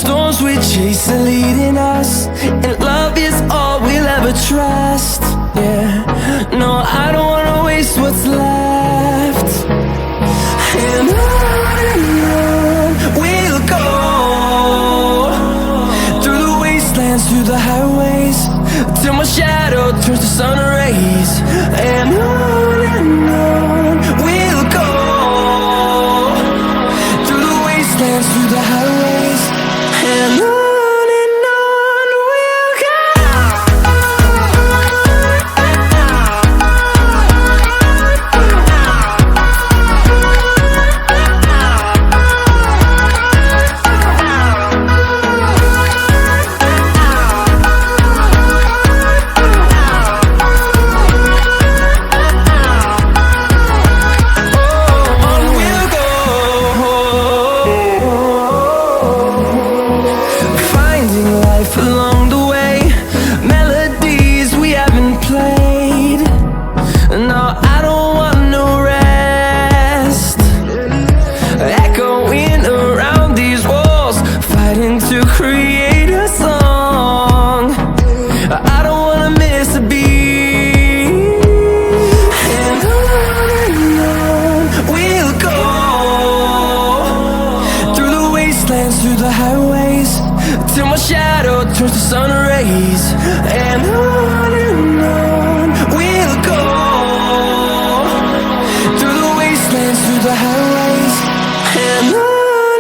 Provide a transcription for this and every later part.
storms we chase are leading us, and love is all we'll ever trust. Yeah, no, I don't wanna waste what's left. And on we'll go, through the wastelands, through the highways, till my shadow turns to sun rays. And on we'll go, through the wastelands, through the highways, and on we'll go. Along the way, melodies we haven't played. No, I don't want no rest. Echoing around these walls, fighting to create a song. I don't wanna miss a beat. And on we'll go, through the wastelands, through the highways, till my shadow turns to sun rays. And on we'll go, through the wastelands, through the highways, and on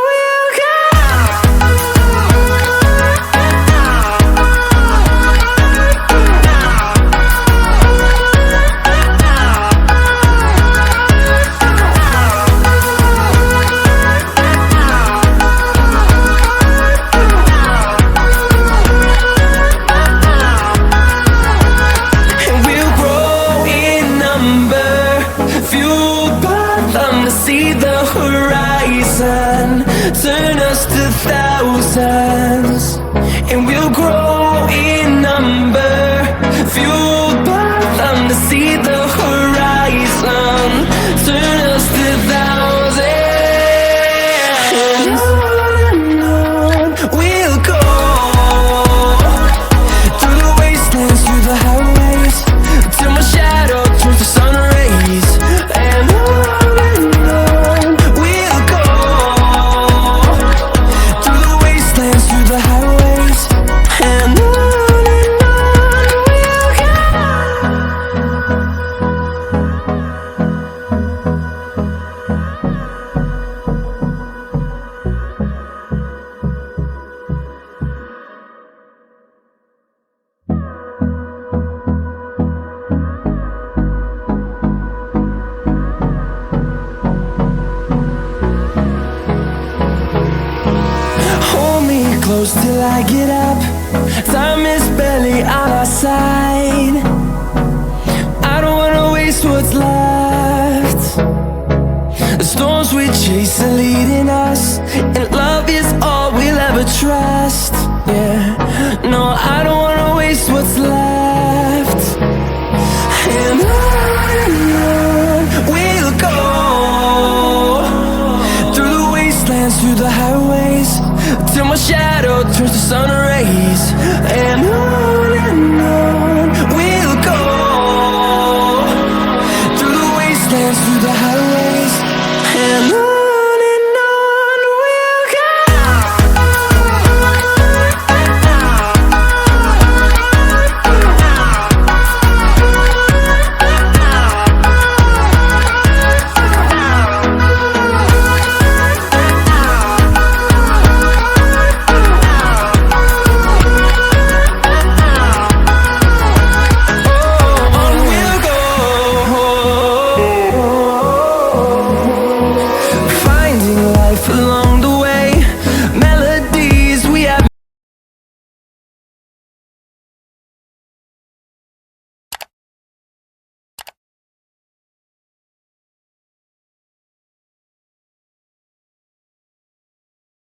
we'll go. See the horizon, turn us to thousands, and we'll grow in number, fueled by them. To see the horizon, turn us to thousands, and on we'll go, through the wastelands, through the highways, till my shadow turns to sun rays. And close till I get up, time is barely on our side. I don't wanna waste what's left. The storms we chase are leading us, and love is all we'll ever trust. Yeah, no, I don't wanna waste what's left. And on we'll go, through the wastelands, through the highways, till my shadow turns to sun